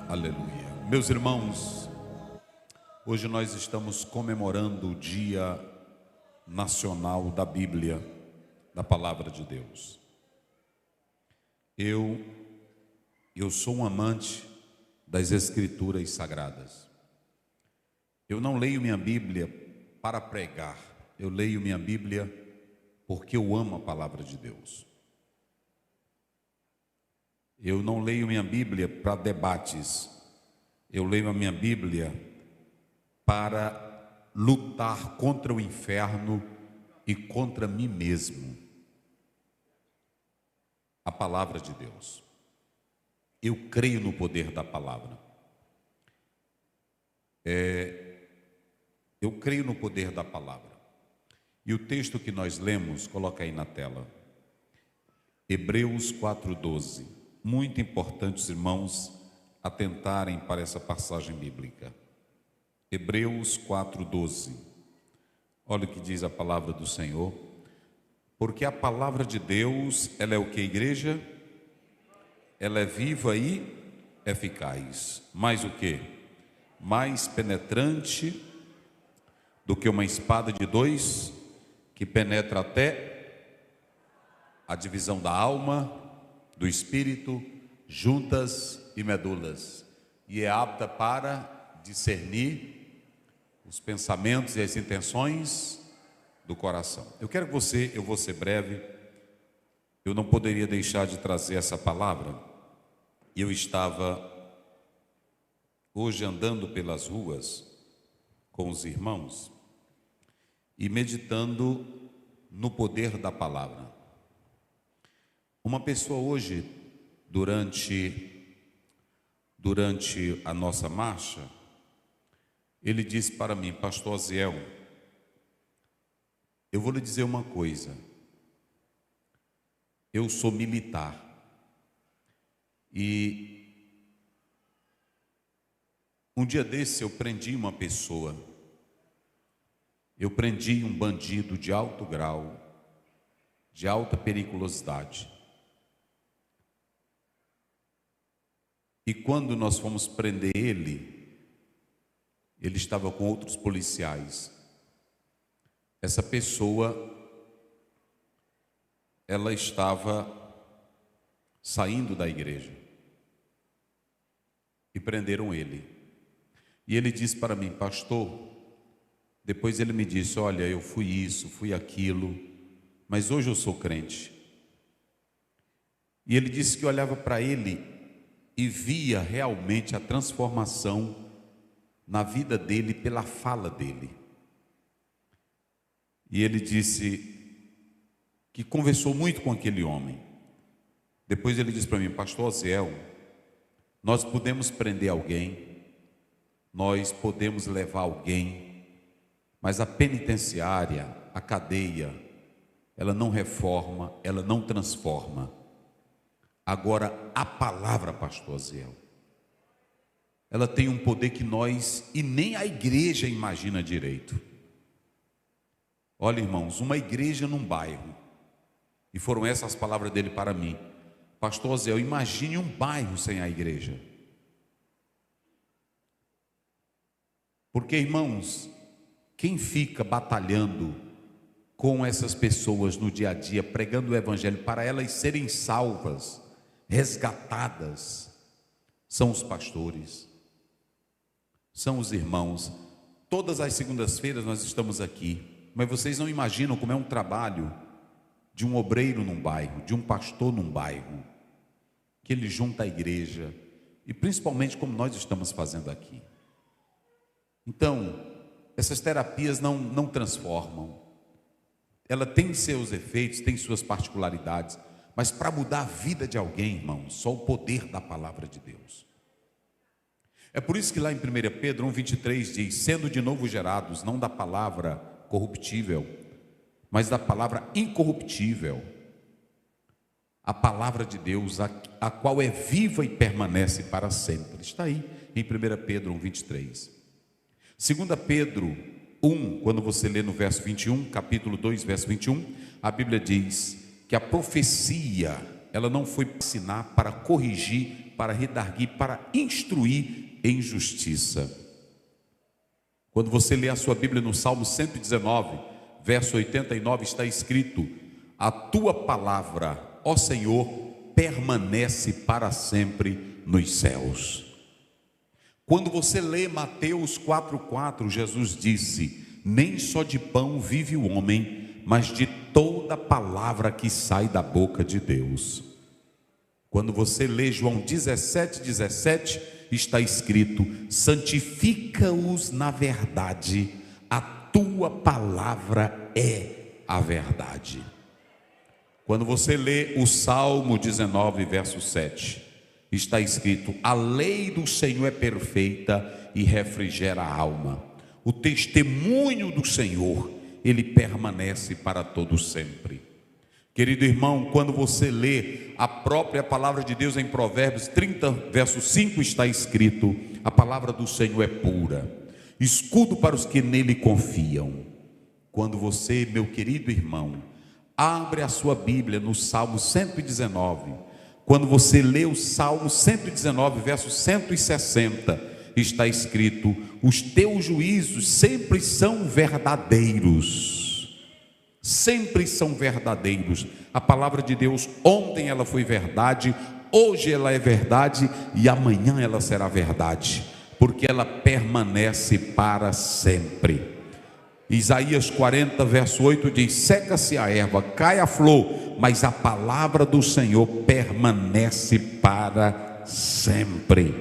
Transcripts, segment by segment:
Aleluia. Meus irmãos, hoje nós estamos comemorando o Dia Nacional da Bíblia, da Palavra de Deus. Eu sou um amante das Escrituras Sagradas. Eu não leio minha Bíblia para pregar, eu leio minha Bíblia porque eu amo a Palavra de Deus. Eu não leio minha Bíblia para debates, eu leio a minha Bíblia para lutar contra o inferno e contra mim mesmo. A Palavra de Deus. Eu creio no poder da palavra. Eu creio no poder da palavra. E o texto que nós lemos, coloca aí na tela. Hebreus 4:12. Muito importante, os irmãos, atentarem para essa passagem bíblica. Hebreus 4:12. Olha o que diz a palavra do Senhor. Porque a palavra de Deus, ela é o que, igreja? Ela é viva e eficaz. Mais o que? Mais penetrante do que uma espada de dois, que penetra até a divisão da alma, do espírito, juntas e medulas, e é apta para discernir os pensamentos e as intenções do coração. Eu vou ser breve, eu não poderia deixar de trazer essa palavra. Eu estava hoje andando pelas ruas com os irmãos e meditando no poder da palavra. Uma pessoa hoje, durante a nossa marcha, ele disse para mim: Pastor Aziel, eu vou lhe dizer uma coisa, eu sou militar e um dia desse eu prendi uma pessoa, eu prendi um bandido de alto grau, de alta periculosidade. E quando nós fomos prender ele estava com outros policiais. Essa pessoa, ela estava saindo da igreja e prenderam ele. E ele disse para mim: pastor, depois ele me disse: olha, eu fui isso, fui aquilo, mas hoje eu sou crente. E ele disse que olhava para ele e via realmente a transformação na vida dele pela fala dele. E ele disse que conversou muito com aquele homem. Depois ele disse para mim: pastor Aziel, nós podemos prender alguém, nós podemos levar alguém, mas a penitenciária, a cadeia, ela não reforma, ela não transforma. Agora, a palavra, pastor Aziel, ela tem um poder que nós, e nem a igreja imagina direito. Olha, irmãos, uma igreja num bairro, e foram essas as palavras dele para mim: pastor Aziel, imagine um bairro sem a igreja. Porque, irmãos, quem fica batalhando com essas pessoas no dia a dia, pregando o evangelho para elas serem salvas, resgatadas, são os pastores, são os irmãos. Todas as segundas-feiras nós estamos aqui, mas vocês não imaginam como é um trabalho de um obreiro num bairro, de um pastor num bairro, que ele junta a igreja, e principalmente como nós estamos fazendo aqui. Então, essas terapias não transformam, ela tem seus efeitos, tem suas particularidades, mas para mudar a vida de alguém, irmão, só o poder da palavra de Deus. É por isso que lá em 1 Pedro 1:23 diz: sendo de novo gerados, não da palavra corruptível, mas da palavra incorruptível, a palavra de Deus, a qual é viva e permanece para sempre. Está aí em 1 Pedro 1:23. 2 Pedro 1, quando você lê no verso 21, capítulo 2, verso 21, a Bíblia diz que a profecia, ela não foi para ensinar, para corrigir para redarguir, para instruir em justiça. Quando você lê a sua Bíblia no Salmo 119, verso 89, está escrito: a tua palavra, ó Senhor, permanece para sempre nos céus. Quando você lê Mateus 4,4, Jesus disse: nem só de pão vive o homem, mas de toda palavra que sai da boca de Deus. Quando você lê João 17,17, está escrito: santifica-os na verdade, a tua palavra é a verdade. Quando você lê o Salmo 19, verso 7, está escrito: a lei do Senhor é perfeita e refrigera a alma. O testemunho do Senhor, ele permanece para todo sempre. Querido irmão, quando você lê a própria palavra de Deus em Provérbios 30, verso 5, está escrito: a palavra do Senhor é pura, escudo para os que nele confiam. Quando você, meu querido irmão, abre a sua Bíblia no Salmo 119, quando você lê o Salmo 119, verso 160, está escrito: os teus juízos sempre são verdadeiros. Sempre são verdadeiros. A palavra de Deus, ontem ela foi verdade, hoje ela é verdade e amanhã ela será verdade, porque ela permanece para sempre. Isaías 40, verso 8 diz: seca-se a erva, cai a flor, mas a palavra do Senhor permanece para sempre.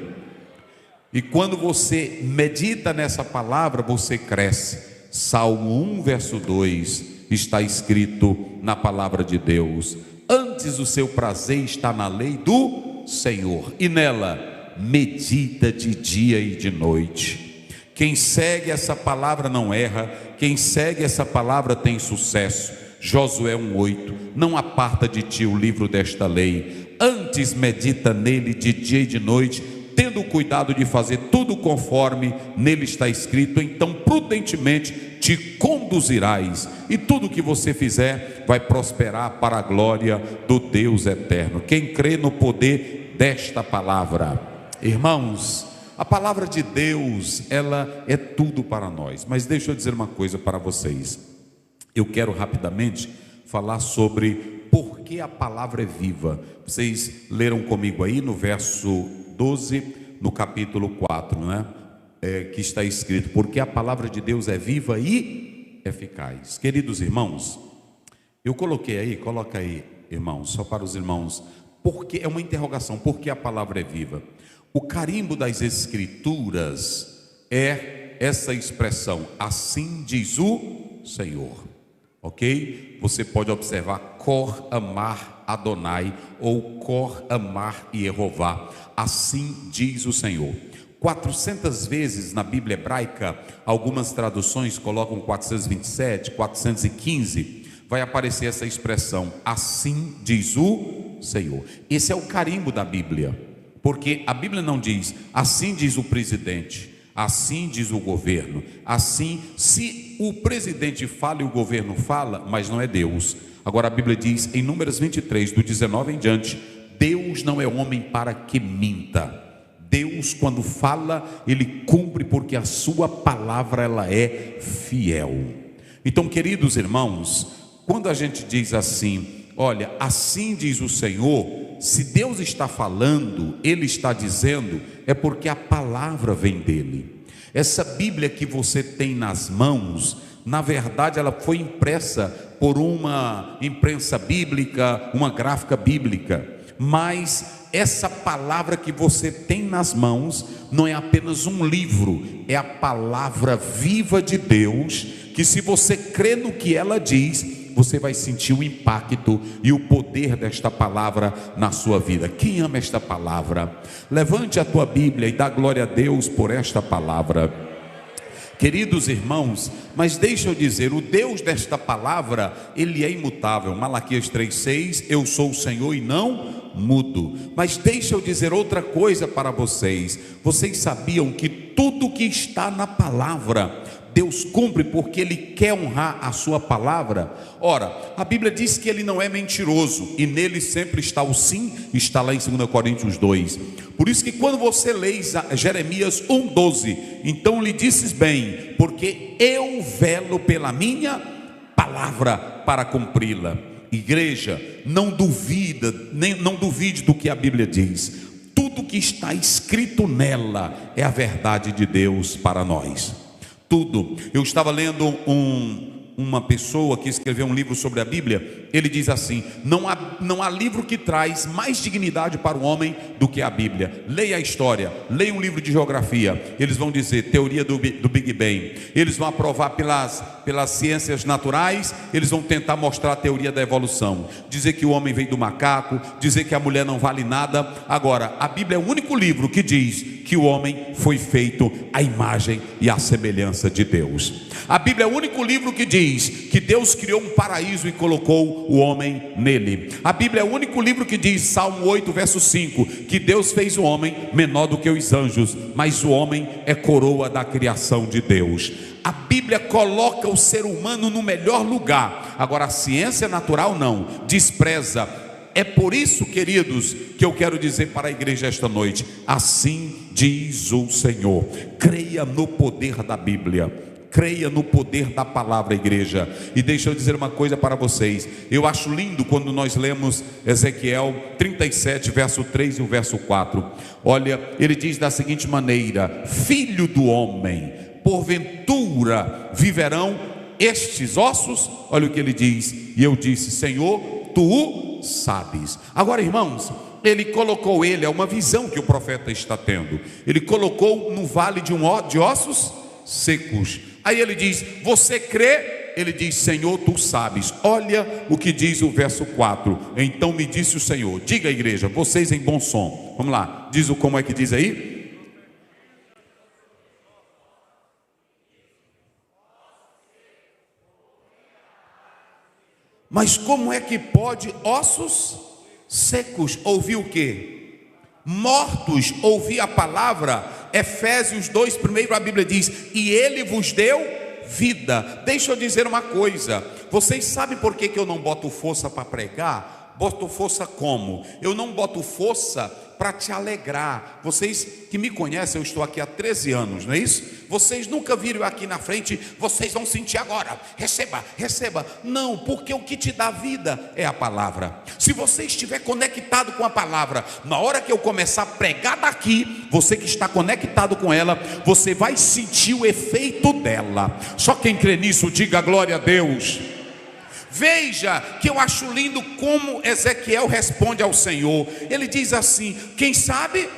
E quando você medita nessa palavra, você cresce. Salmo 1, verso 2, está escrito na palavra de Deus: antes o seu prazer está na lei do Senhor, e nela medita de dia e de noite. Quem segue essa palavra não erra, quem segue essa palavra tem sucesso. Josué 1,8: não aparta de ti o livro desta lei, antes medita nele de dia e de noite, tendo cuidado de fazer tudo conforme nele está escrito, então prudentemente te conduzirás, e tudo que você fizer vai prosperar para a glória do Deus eterno. Quem crê no poder desta palavra, irmãos, a palavra de Deus, ela é tudo para nós. Mas deixa eu dizer uma coisa para vocês. Eu quero rapidamente falar sobre por que a palavra é viva. Vocês leram comigo aí no verso 12, no capítulo 4, né? Que está escrito: porque a palavra de Deus é viva e eficaz. Queridos irmãos, eu coloquei aí, coloca aí, irmãos, só para os irmãos, porque é uma interrogação: por que a palavra é viva? O carimbo das Escrituras é essa expressão: assim diz o Senhor, ok? Você pode observar Cor Amar Adonai ou Cor Amar Yehová, assim diz o Senhor. 400 vezes na Bíblia hebraica, algumas traduções colocam 427, 415, vai aparecer essa expressão: assim diz o Senhor. Esse é o carimbo da Bíblia, porque a Bíblia não diz assim diz o presidente, assim diz o governo, assim, se o presidente fala e o governo fala, mas não é Deus. Agora a Bíblia diz em Números 23, do 19 em diante: Deus não é homem para que minta. Deus, quando fala, ele cumpre, porque a sua palavra ela é fiel. Então, queridos irmãos, quando a gente diz assim, olha, assim diz o Senhor, se Deus está falando, ele está dizendo, é porque a palavra vem dele. Essa Bíblia que você tem nas mãos, na verdade ela foi impressa por uma imprensa bíblica, uma gráfica bíblica, mas essa palavra que você tem nas mãos não é apenas um livro, é a palavra viva de Deus, que se você crê no que ela diz, você vai sentir o impacto e o poder desta palavra na sua vida. Quem ama esta palavra? Levante a tua Bíblia e dá glória a Deus por esta palavra. Queridos irmãos, mas deixa eu dizer, o Deus desta palavra, ele é imutável. Malaquias 3,6, eu sou o Senhor e não mudo. Mas deixa eu dizer outra coisa para vocês. Vocês sabiam que tudo que está na palavra, Deus cumpre porque Ele quer honrar a sua palavra. Ora, a Bíblia diz que Ele não é mentiroso, e nele sempre está o sim, está lá em 2 Coríntios 2. Por isso que quando você lê Jeremias 1,12, então lhe disses bem, porque eu velo pela minha palavra para cumpri-la. Igreja, não duvide do que a Bíblia diz. Tudo que está escrito nela é a verdade de Deus para nós. Tudo. Eu estava lendo uma pessoa que escreveu um livro sobre a Bíblia. Ele diz assim: não há livro que traz mais dignidade para o homem do que a Bíblia. Leia a história, leia um livro de geografia, eles vão dizer teoria do Big Bang, eles vão aprovar pelas ciências naturais, eles vão tentar mostrar a teoria da evolução, dizer que o homem veio do macaco, dizer que a mulher não vale nada. Agora, a Bíblia é o único livro que diz que o homem foi feito à imagem e à semelhança de Deus. A Bíblia é o único livro que diz que Deus criou um paraíso e colocou o homem nele. A Bíblia é o único livro que diz, Salmo 8, verso 5, que Deus fez o homem menor do que os anjos, mas o homem é coroa da criação de Deus. A Bíblia coloca o ser humano no melhor lugar. Agora, a ciência natural não, despreza. É por isso, queridos, que eu quero dizer para a igreja esta noite: assim diz o Senhor. Creia no poder da Bíblia, creia no poder da palavra, igreja. E deixa eu dizer uma coisa para vocês. Eu acho lindo quando nós lemos Ezequiel 37, verso 3 e o verso 4. Olha, ele diz da seguinte maneira: filho do homem, porventura viverão estes ossos? Olha o que ele diz. E eu disse: Senhor, tu o sabes. Agora, irmãos, ele colocou é uma visão que o profeta está tendo. Ele colocou no vale de ossos secos. Aí ele diz: você crê? Ele diz: Senhor, tu sabes. Olha o que diz o verso 4. Então me disse o Senhor. Diga, igreja, vocês em bom som. Vamos lá, diz como é que diz aí? Mas como é que pode ossos secos ouvir o quê? Mortos ouvir a palavra. Efésios 2, primeiro a Bíblia diz: e ele vos deu vida. Deixa eu dizer uma coisa. Vocês sabem por que eu não boto força para pregar? Boto força como? Eu não boto força para te alegrar. Vocês que me conhecem, eu estou aqui há 13 anos, não é isso? Vocês nunca viram aqui na frente: vocês vão sentir agora, receba, receba. Não, porque o que te dá vida é a palavra. Se você estiver conectado com a palavra, na hora que eu começar a pregar daqui, você que está conectado com ela, você vai sentir o efeito dela. Só quem crê nisso, diga glória a Deus. Veja que eu acho lindo como Ezequiel responde ao Senhor. Ele diz assim: quem sabe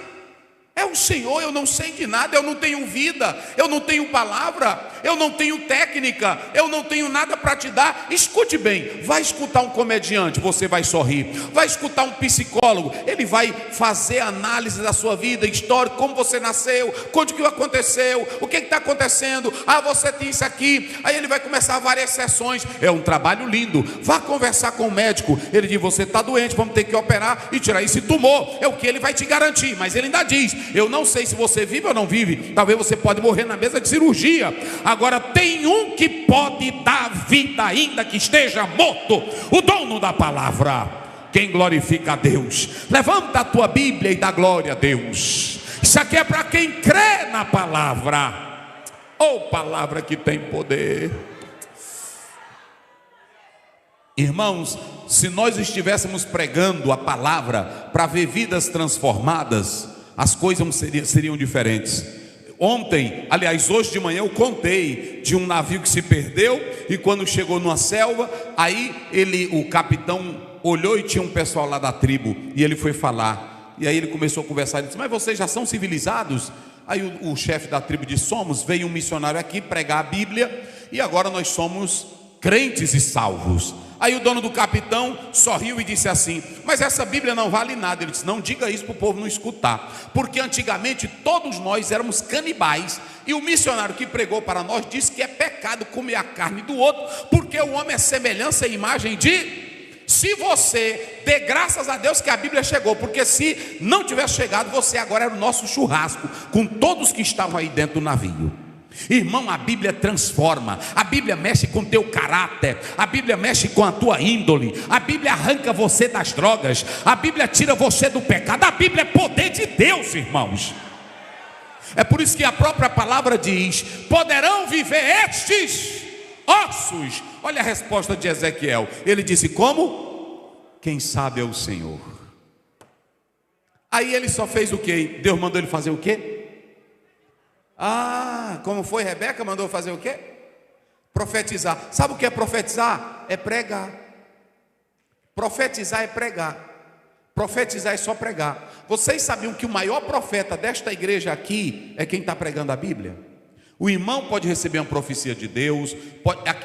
é o Senhor. Eu não sei de nada, eu não tenho vida, eu não tenho palavra, eu não tenho técnica, eu não tenho nada para te dar. Escute bem, vai escutar um comediante, você vai sorrir. Vai escutar um psicólogo, ele vai fazer análise da sua vida, história, como você nasceu, quando que aconteceu, o que está acontecendo. Ah, você tem isso aqui. Aí ele vai começar várias sessões. É um trabalho lindo. Vá conversar com o médico. Ele diz: você está doente, vamos ter que operar e tirar esse tumor. É o que ele vai te garantir. Mas ele ainda diz: eu não sei se você vive ou não vive. Talvez você pode morrer na mesa de cirurgia. Agora tem um que pode dar vida ainda que esteja morto: o dono da palavra. Quem glorifica a Deus? Levanta a tua Bíblia e dá glória a Deus. Isso aqui é para quem crê na palavra. Oh, palavra que tem poder. Irmãos, se nós estivéssemos pregando a palavra para ver vidas transformadas, as coisas seriam diferentes. Ontem, aliás, hoje de manhã eu contei de um navio que se perdeu, e quando chegou numa selva, aí o capitão olhou e tinha um pessoal lá da tribo, e ele foi falar, e aí ele começou a conversar. Ele disse: mas vocês já são civilizados? Aí o chefe da tribo disse: somos. Veio um missionário aqui pregar a Bíblia, e agora nós somos crentes e salvos. Aí o dono do capitão sorriu e disse assim: mas essa Bíblia não vale nada. Ele disse: não diga isso para o povo não escutar, porque antigamente todos nós éramos canibais, e o missionário que pregou para nós disse que é pecado comer a carne do outro, porque o homem é semelhança e imagem de... Se você dê graças a Deus que a Bíblia chegou, porque se não tivesse chegado, você agora era o nosso churrasco com todos que estavam aí dentro do navio. Irmão, a Bíblia transforma, a Bíblia mexe com o teu caráter, a Bíblia mexe com a tua índole, a Bíblia arranca você das drogas, a Bíblia tira você do pecado, a Bíblia é poder de Deus, irmãos. É por isso que a própria palavra diz: poderão viver estes ossos. Olha a resposta de Ezequiel, ele disse: como? Quem sabe é o Senhor. Aí ele só fez o quê? Deus mandou ele fazer o quê? Como foi? Rebeca mandou fazer o quê? Profetizar. Sabe o que é profetizar? É pregar. Profetizar é pregar. Profetizar é só pregar. Vocês sabiam que o maior profeta desta igreja aqui é quem está pregando a Bíblia? O irmão pode receber uma profecia de Deus.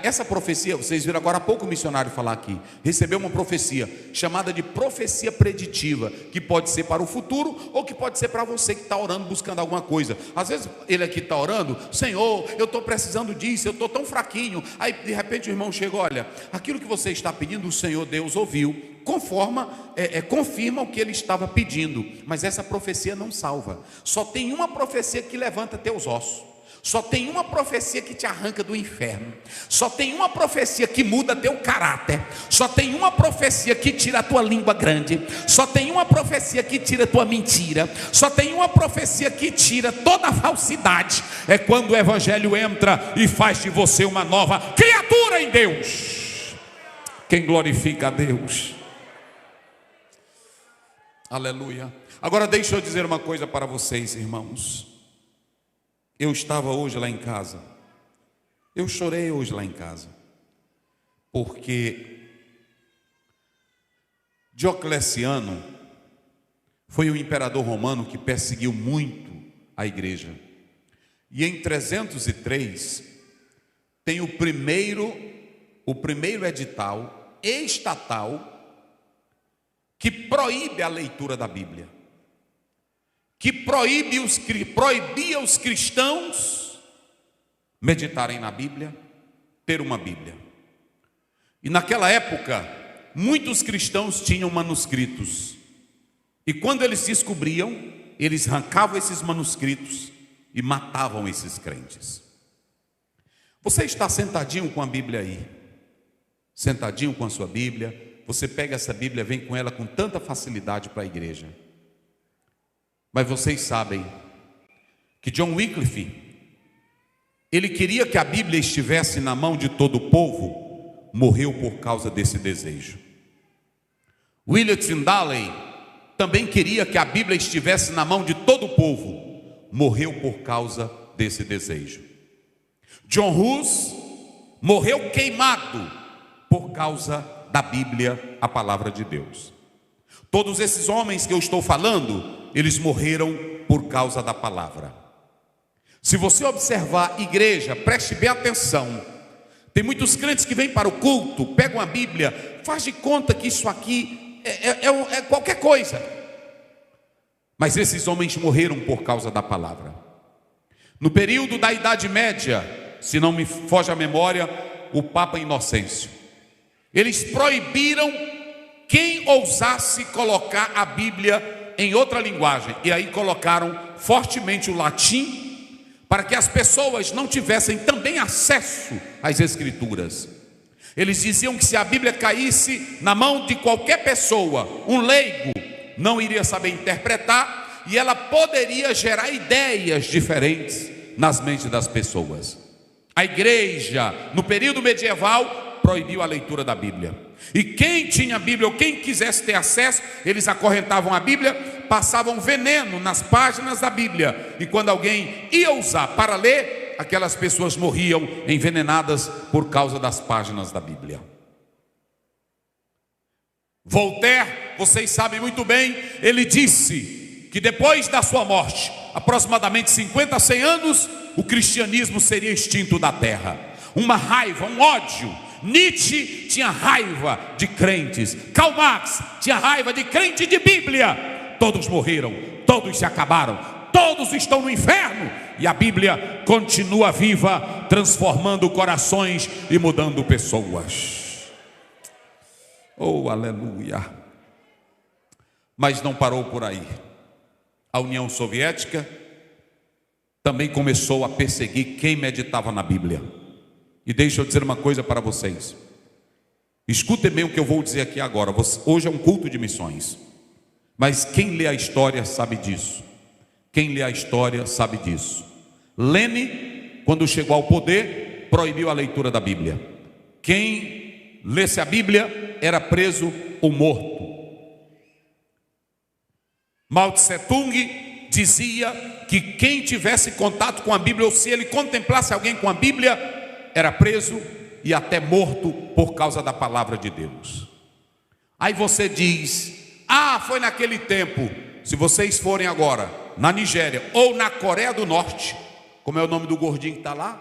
Essa profecia, vocês viram agora há pouco o missionário falar aqui. Recebeu uma profecia chamada de profecia preditiva, que pode ser para o futuro ou que pode ser para você que está orando, buscando alguma coisa. Às vezes ele aqui está orando: Senhor, eu estou precisando disso, eu estou tão fraquinho. Aí de repente o irmão chega: olha, aquilo que você está pedindo, o Senhor Deus ouviu, confirma o que ele estava pedindo. Mas essa profecia não salva. Só tem uma profecia que levanta teus ossos. Só tem uma profecia que te arranca do inferno. Só tem uma profecia que muda teu caráter. Só tem uma profecia que tira a tua língua grande. Só tem uma profecia que tira a tua mentira. Só tem uma profecia que tira toda a falsidade. É quando o evangelho entra e faz de você uma nova criatura em Deus. Quem glorifica a Deus? Aleluia. Agora deixa eu dizer uma coisa para vocês, irmãos. Eu estava hoje lá em casa, eu chorei hoje lá em casa, porque Diocleciano foi um imperador romano que perseguiu muito a igreja. E em 303 tem o primeiro edital estatal que proíbe a leitura da Bíblia, que proibia os cristãos meditarem na Bíblia, ter uma Bíblia. E naquela época, muitos cristãos tinham manuscritos. E quando eles descobriam, eles arrancavam esses manuscritos e matavam esses crentes. Você está sentadinho com a Bíblia aí, sentadinho com a sua Bíblia, você pega essa Bíblia, vem com ela com tanta facilidade para a igreja. Mas vocês sabem que John Wycliffe, ele queria que a Bíblia estivesse na mão de todo o povo, morreu por causa desse desejo. William Tyndale também queria que a Bíblia estivesse na mão de todo o povo, morreu por causa desse desejo. John Hus morreu queimado por causa da Bíblia, a palavra de Deus. Todos esses homens que eu estou falando, eles morreram por causa da palavra. Se você observar igreja, preste bem atenção. Tem muitos crentes que vêm para o culto, pegam a Bíblia, faz de conta que isso aqui é qualquer coisa. Mas esses homens morreram por causa da palavra. No período da Idade Média, se não me foge a memória, o Papa Inocêncio, eles proibiram quem ousasse colocar a Bíblia em outra linguagem. E aí colocaram fortemente o latim, para que as pessoas não tivessem também acesso às Escrituras. Eles diziam que se a Bíblia caísse na mão de qualquer pessoa, um leigo não iria saber interpretar, e ela poderia gerar ideias diferentes nas mentes das pessoas. A igreja, no período medieval, proibiu a leitura da Bíblia. E quem tinha a Bíblia, ou quem quisesse ter acesso, eles acorrentavam a Bíblia, passavam veneno nas páginas da Bíblia. E quando alguém ia usar para ler, aquelas pessoas morriam envenenadas por causa das páginas da Bíblia. Voltaire, vocês sabem muito bem, ele disse que depois da sua morte, aproximadamente 50 a 100 anos, o cristianismo seria extinto da terra. Uma raiva, um ódio. Nietzsche tinha raiva de crentes, Karl Marx tinha raiva de crente de Bíblia. Todos morreram, todos se acabaram, todos estão no inferno. E a Bíblia continua viva, transformando corações e mudando pessoas. Oh, aleluia. Mas não parou por aí. A União Soviética também começou a perseguir quem meditava na Bíblia. E deixa eu dizer uma coisa para vocês. Escutem bem o que eu vou dizer aqui agora. Hoje é um culto de missões. Mas quem lê a história sabe disso. Quem lê a história sabe disso. Lênin, quando chegou ao poder, proibiu a leitura da Bíblia. Quem lesse a Bíblia era preso ou morto. Mao Tse Tung dizia que quem tivesse contato com a Bíblia, ou se ele contemplasse alguém com a Bíblia, era preso e até morto por causa da palavra de Deus. Aí você diz: foi naquele tempo. Se vocês forem agora na Nigéria ou na Coreia do Norte, como é o nome do gordinho que está lá?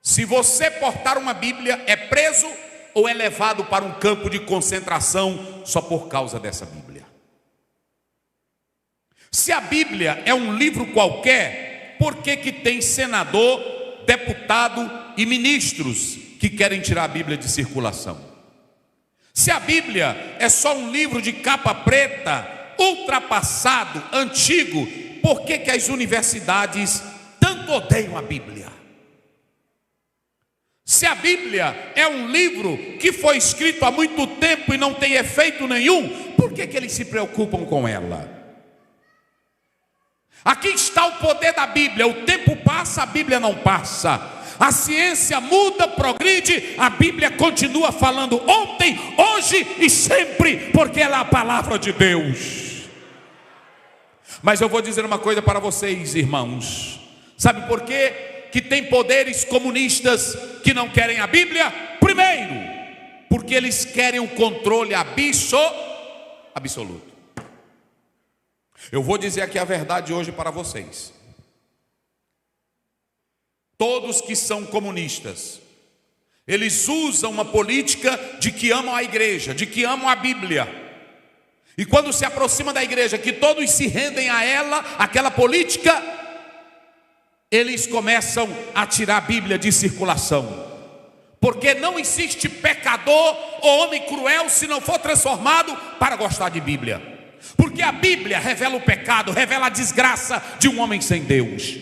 Se você portar uma Bíblia, é preso ou é levado para um campo de concentração só por causa dessa Bíblia. Se a Bíblia é um livro qualquer, por que tem senador, deputado e ministros que querem tirar a Bíblia de circulação? Se a Bíblia é só um livro de capa preta, ultrapassado, antigo, por que as universidades tanto odeiam a Bíblia? Se a Bíblia é um livro que foi escrito há muito tempo e não tem efeito nenhum, por que eles se preocupam com ela? Aqui está o poder da Bíblia. O tempo passa, a Bíblia não passa. A ciência muda, progride, a Bíblia continua falando ontem, hoje e sempre, porque ela é a palavra de Deus. Mas eu vou dizer uma coisa para vocês, irmãos. Sabe por quê que tem poderes comunistas que não querem a Bíblia? Primeiro, porque eles querem o controle absoluto. Eu vou dizer aqui a verdade hoje para vocês. Todos que são comunistas, eles usam uma política de que amam a igreja, de que amam a Bíblia. E quando se aproxima da igreja, que todos se rendem a ela, aquela política, eles começam a tirar a Bíblia de circulação. Porque não existe pecador ou homem cruel se não for transformado para gostar de Bíblia. Porque a Bíblia revela o pecado, revela a desgraça de um homem sem Deus.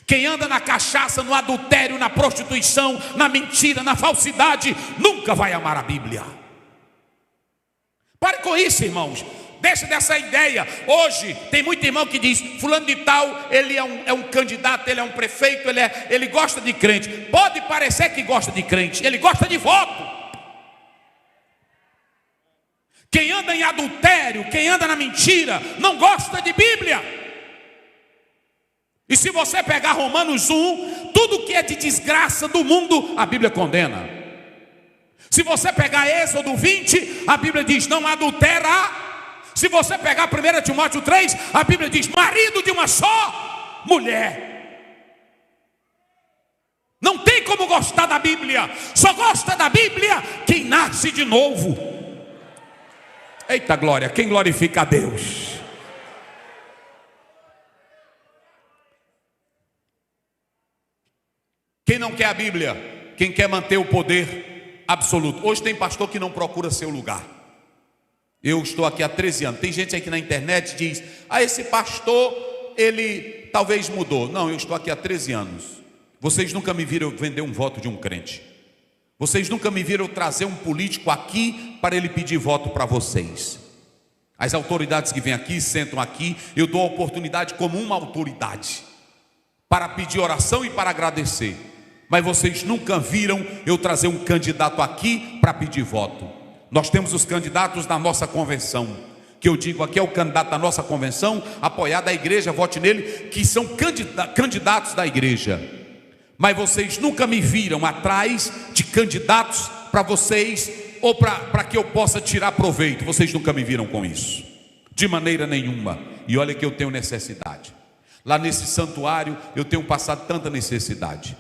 Quem anda na cachaça, no adultério, na prostituição, na mentira, na falsidade, nunca vai amar a Bíblia. Pare com isso, irmãos. Deixa dessa ideia. Hoje tem muito irmão que diz: fulano de tal, ele é um candidato, ele é um prefeito, ele gosta de crente. Pode parecer que gosta de crente, ele gosta de voto. Quem anda em adultério, quem anda na mentira, não gosta de Bíblia. E se você pegar Romanos 1, tudo que é de desgraça do mundo, a Bíblia condena. Se você pegar Êxodo 20, a Bíblia diz: não adultera. Se você pegar 1 Timóteo 3, a Bíblia diz: marido de uma só mulher. Não tem como gostar da Bíblia. Só gosta da Bíblia quem nasce de novo. Eita glória, quem glorifica a Deus? Quem não quer a Bíblia? Quem quer manter o poder absoluto. Hoje tem pastor que não procura seu lugar. Eu estou aqui há 13 anos. Tem gente aqui na internet que diz: esse pastor, ele talvez mudou. Não, eu estou aqui há 13 anos. Vocês nunca me viram vender um voto de um crente. Vocês nunca me viram trazer um político aqui para ele pedir voto para vocês. As autoridades que vêm aqui, sentam aqui, eu dou a oportunidade como uma autoridade para pedir oração e para agradecer. Mas vocês nunca viram eu trazer um candidato aqui para pedir voto. Nós temos os candidatos da nossa convenção, que eu digo aqui é o candidato da nossa convenção, apoiado da igreja, vote nele, que são candidatos da igreja. Mas vocês nunca me viram atrás de candidatos para vocês, ou para que eu possa tirar proveito. Vocês nunca me viram com isso, de maneira nenhuma. E olha que eu tenho necessidade. Lá nesse santuário eu tenho passado tanta necessidade,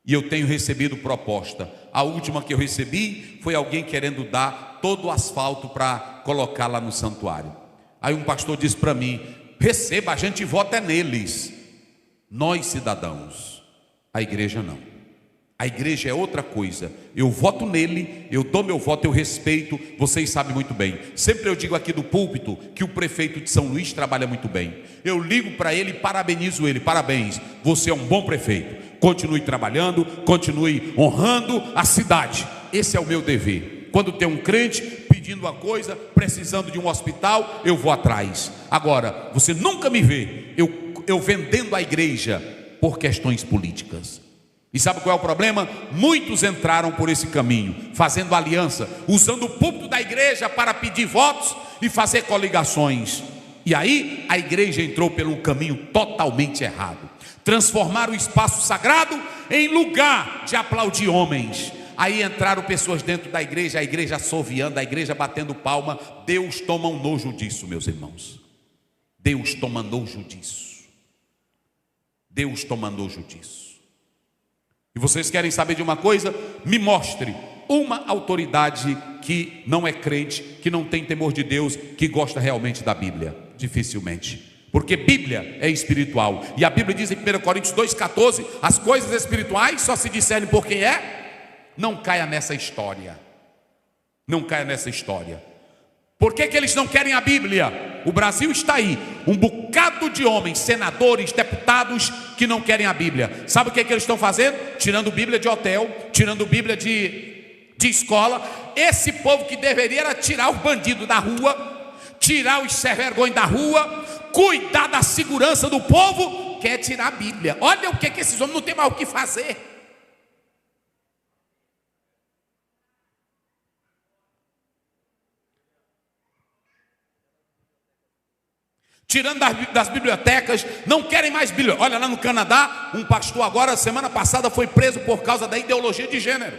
e eu tenho recebido proposta. A última que eu recebi foi alguém querendo dar todo o asfalto para colocar lá no santuário. Aí um pastor disse para mim: receba, a gente vota neles. Nós cidadãos, a igreja não. A igreja é outra coisa. Eu voto nele, eu dou meu voto, eu respeito. Vocês sabem muito bem. Sempre eu digo aqui do púlpito que o prefeito de São Luís trabalha muito bem. Eu ligo para ele e parabenizo ele. Parabéns, você é um bom prefeito. Continue trabalhando, continue honrando a cidade. Esse é o meu dever. Quando tem um crente pedindo uma coisa, precisando de um hospital, eu vou atrás. Agora, você nunca me vê eu vendendo a igreja por questões políticas. E sabe qual é o problema? Muitos entraram por esse caminho, fazendo aliança, usando o púlpito da igreja para pedir votos e fazer coligações. E aí a igreja entrou pelo caminho totalmente errado. Transformaram o espaço sagrado em lugar de aplaudir homens. Aí entraram pessoas dentro da igreja, a igreja assoviando, a igreja batendo palma. Deus toma um nojo disso, meus irmãos. Deus toma nojo disso. Deus toma nojo disso. E vocês querem saber de uma coisa? Me mostre uma autoridade que não é crente, que não tem temor de Deus, que gosta realmente da Bíblia. Dificilmente. Porque Bíblia é espiritual. E a Bíblia diz em 1 Coríntios 2,14: as coisas espirituais só se discernem por quem é. Não caia nessa história. Não caia nessa história. Por que eles não querem a Bíblia? O Brasil está aí, um bocado de homens, senadores, deputados que não querem a Bíblia. Sabe o que eles estão fazendo? Tirando Bíblia de hotel, tirando Bíblia de escola. Esse povo que deveria era tirar os bandidos da rua, tirar os sem-vergonha da rua, cuidar da segurança do povo, quer tirar a Bíblia. Olha o que esses homens não têm mais o que fazer. Tirando das bibliotecas, não querem mais Bíblia. Olha, lá no Canadá, um pastor agora, semana passada, foi preso por causa da ideologia de gênero.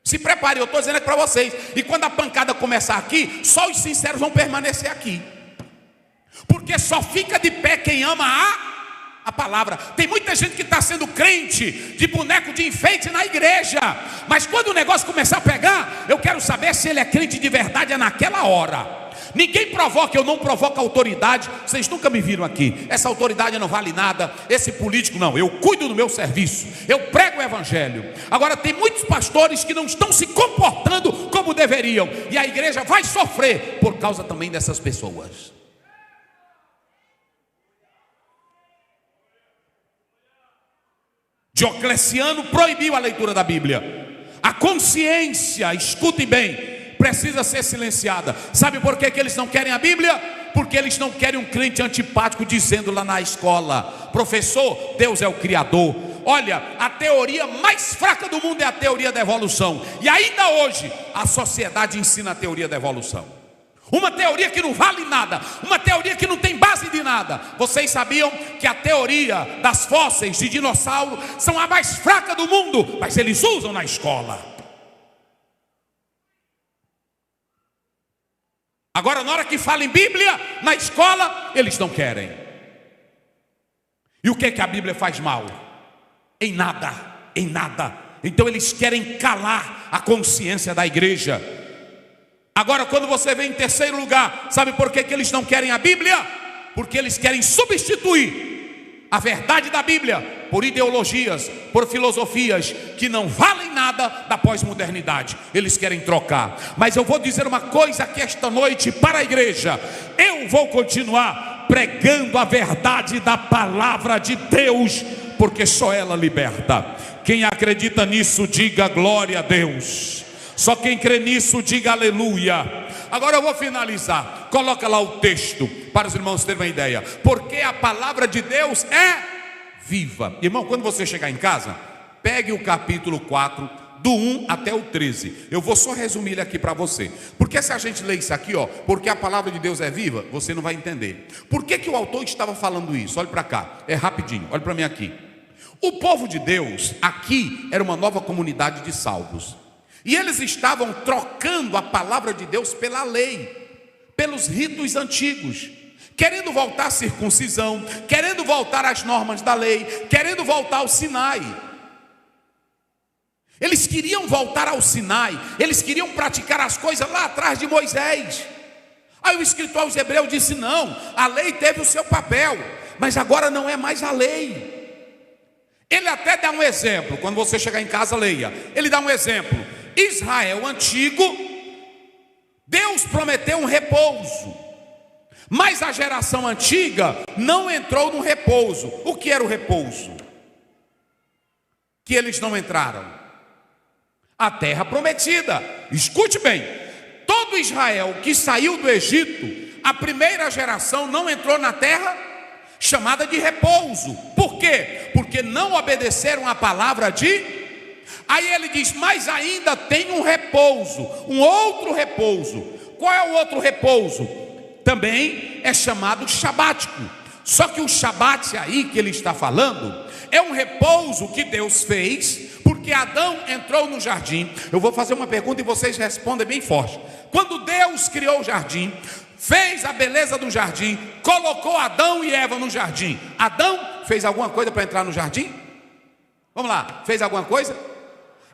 Se prepare, eu estou dizendo aqui para vocês. E quando a pancada começar aqui, só os sinceros vão permanecer aqui. Porque só fica de pé quem ama a palavra. Tem muita gente que está sendo crente de boneco de enfeite na igreja. Mas quando o negócio começar a pegar, eu quero saber se ele é crente de verdade naquela hora. Ninguém provoca, eu não provoco autoridade. Vocês nunca me viram aqui. Essa autoridade não vale nada. Esse político não, eu cuido do meu serviço, eu prego o evangelho. Agora tem muitos pastores que não estão se comportando como deveriam. E a igreja vai sofrer por causa também dessas pessoas. Diocleciano proibiu a leitura da Bíblia. A consciência, escutem bem, precisa ser silenciada. Sabe por que eles não querem a Bíblia? Porque eles não querem um crente antipático dizendo lá na escola: professor, Deus é o Criador. Olha, a teoria mais fraca do mundo é a teoria da evolução. E ainda hoje a sociedade ensina a teoria da evolução. Uma teoria que não vale nada, uma teoria que não tem base de nada. Vocês sabiam que a teoria das fósseis de dinossauro são a mais fraca do mundo, mas eles usam na escola. Agora, na hora que fala em Bíblia, na escola, eles não querem. E o que a Bíblia faz mal? Em nada, em nada. Então eles querem calar a consciência da igreja. Agora, quando você vem em terceiro lugar, sabe por que eles não querem a Bíblia? Porque eles querem substituir a verdade da Bíblia por ideologias, por filosofias que não valem nada da pós-modernidade. Eles querem trocar. Mas eu vou dizer uma coisa aqui esta noite para a igreja: eu vou continuar pregando a verdade da palavra de Deus, porque só ela liberta. Quem acredita nisso, diga glória a Deus. Só quem crê nisso, diga aleluia. Agora eu vou finalizar. Coloca lá o texto para os irmãos terem uma ideia. Porque a palavra de Deus é viva. Irmão, quando você chegar em casa, pegue o capítulo 4, do 1 até o 13. Eu vou só resumir ele aqui para você. Porque se a gente ler isso aqui, porque a palavra de Deus é viva, você não vai entender. Por que o autor estava falando isso? Olha para cá, é rapidinho, olha para mim aqui. O povo de Deus aqui era uma nova comunidade de salvos. E eles estavam trocando a palavra de Deus pela lei, pelos ritos antigos, querendo voltar à circuncisão, querendo voltar às normas da lei, querendo voltar ao Sinai. Eles queriam voltar ao Sinai, eles queriam praticar as coisas lá atrás de Moisés. Aí o escritor aos Hebreus disse: não, a lei teve o seu papel, mas agora não é mais a lei. Ele até dá um exemplo, quando você chegar em casa, leia. Ele dá um exemplo. Israel antigo, Deus prometeu um repouso, mas a geração antiga não entrou no repouso. O que era o repouso? Que eles não entraram? A terra prometida. Escute bem, todo Israel que saiu do Egito, a primeira geração não entrou na terra chamada de repouso. Por quê? Porque não obedeceram a palavra de... Aí ele diz, mas ainda tem um repouso, um outro repouso. Qual é o outro repouso? Também é chamado sabático. Só que o shabat aí que ele está falando é um repouso que Deus fez porque Adão entrou no jardim. Eu vou fazer uma pergunta e vocês respondem bem forte. Quando Deus criou o jardim, fez a beleza do jardim, colocou Adão e Eva no jardim, Adão fez alguma coisa para entrar no jardim? Vamos lá, fez alguma coisa?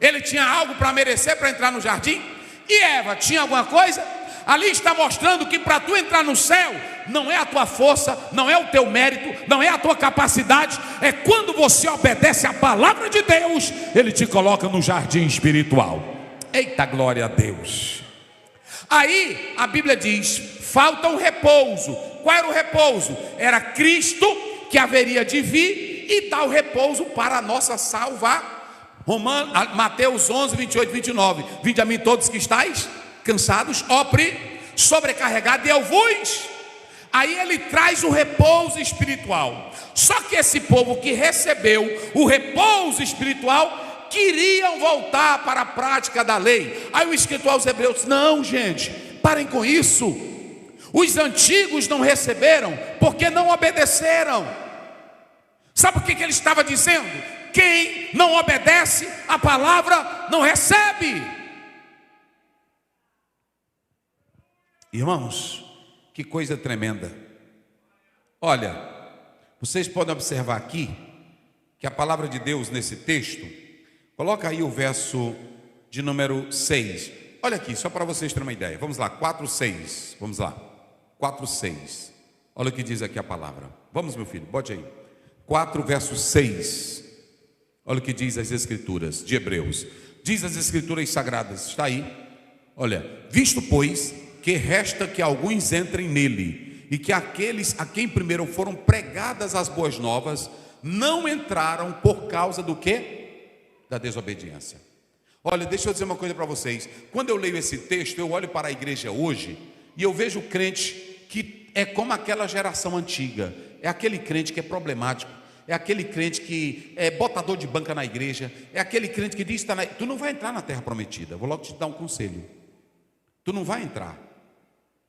Ele tinha algo para merecer para entrar no jardim? E Eva tinha alguma coisa? Ali está mostrando que para tu entrar no céu, não é a tua força, não é o teu mérito, não é a tua capacidade, é quando você obedece à palavra de Deus, Ele te coloca no jardim espiritual. Eita, glória a Deus. Aí a Bíblia diz, falta um repouso. Qual era o repouso? Era Cristo que haveria de vir e dar o repouso para a nossa salvação. Mateus 11, 28, 29. Vinde a mim todos que estáis cansados, sobrecarregados, e eu vos. Aí ele traz o repouso espiritual. Só que esse povo que recebeu o repouso espiritual queriam voltar para a prática da lei. Aí o escritor aos Hebreus, não, gente, parem com isso. Os antigos não receberam porque não obedeceram. Sabe o que ele estava dizendo? Quem não obedece a palavra não recebe. Irmãos, que coisa tremenda. Olha, vocês podem observar aqui que a palavra de Deus nesse texto, coloca aí o verso de número 6. Olha aqui, só para vocês terem uma ideia. Vamos lá, 4, 6. Vamos lá, 4, 6. Olha o que diz aqui a palavra. Vamos, meu filho, bote aí. 4, verso 6. Olha o que diz as Escrituras de Hebreus. Diz as Escrituras sagradas, está aí. Olha, visto pois que resta que alguns entrem nele, e que aqueles a quem primeiro foram pregadas as boas novas, não entraram por causa do quê? Da desobediência. Olha, deixa eu dizer uma coisa para vocês. Quando eu leio esse texto, eu olho para a igreja hoje, e eu vejo crente que é como aquela geração antiga. É aquele crente que é problemático, é aquele crente que é botador de banca na igreja, é aquele crente que diz, tu não vai entrar na terra prometida. Vou logo te dar um conselho. Tu não vai entrar.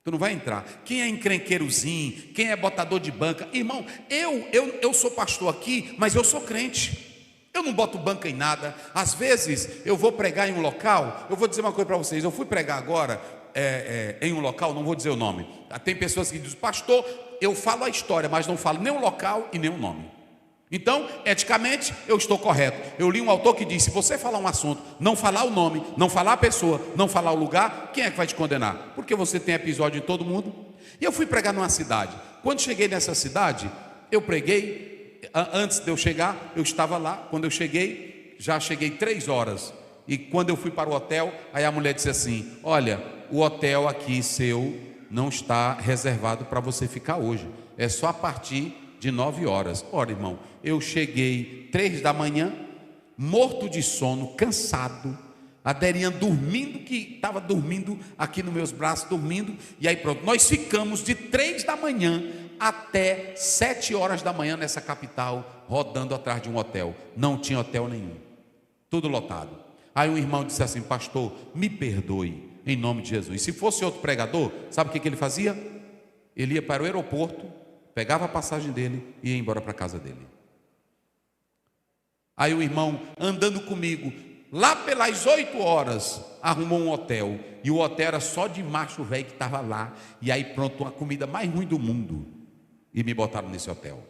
Tu não vai entrar. Quem é encrenqueirozinho, quem é botador de banca, irmão, eu sou pastor aqui, mas eu sou crente. Eu não boto banca em nada. Às vezes eu vou pregar em um local. Eu vou dizer uma coisa para vocês. Eu fui pregar agora em um local, não vou dizer o nome. Tem pessoas que dizem, pastor, eu falo a história, mas não falo nem o local e nem o nome. Então, eticamente, eu estou correto. Eu li um autor que disse, se você falar um assunto, não falar o nome, não falar a pessoa, não falar o lugar, quem é que vai te condenar? Porque você tem episódio em todo mundo. E eu fui pregar numa cidade. Quando cheguei nessa cidade, eu preguei. Antes de eu chegar, eu estava lá. Quando eu cheguei, já cheguei 3 horas. E quando eu fui para o hotel, aí a mulher disse assim, olha, o hotel aqui seu não está reservado para você ficar hoje. É só a partir de 9 horas. Ora, irmão, eu cheguei 3 da manhã, morto de sono, cansado, a Derinha dormindo, que estava dormindo aqui nos meus braços, dormindo, e aí pronto, nós ficamos de 3 da manhã até 7 horas da manhã nessa capital, rodando atrás de um hotel. Não tinha hotel nenhum, tudo lotado. Aí um irmão disse assim, pastor, me perdoe, em nome de Jesus. Se fosse outro pregador, sabe o que ele fazia? Ele ia para o aeroporto, pegava a passagem dele e ia embora para a casa dele. Aí o irmão, andando comigo, lá pelas 8 horas, arrumou um hotel. E o hotel era só de macho velho que estava lá. E aí pronto, uma comida mais ruim do mundo. E me botaram nesse hotel.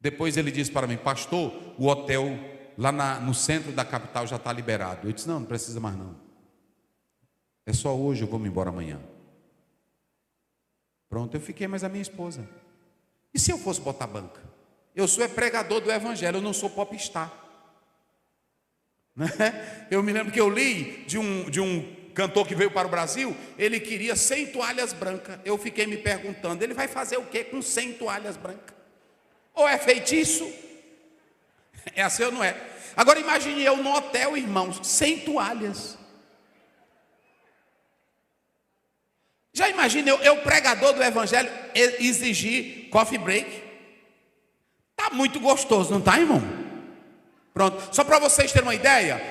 Depois ele disse para mim, pastor, o hotel lá no centro da capital já está liberado. Eu disse, não precisa mais não. É só hoje, eu vou me embora amanhã. Pronto, eu fiquei mais a minha esposa. E se eu fosse botar banca? Eu sou pregador do evangelho, eu não sou popstar. Né? Eu me lembro que eu li de um cantor que veio para o Brasil, ele queria 100 toalhas brancas. Eu fiquei me perguntando, ele vai fazer o que com 100 toalhas brancas? Ou é feitiço? É assim ou não é? Agora imagine eu no hotel, irmãos, 100 toalhas. Já imagine eu pregador do evangelho, exigir coffee break? Tá muito gostoso, não tá, irmão? Pronto, só para vocês terem uma ideia,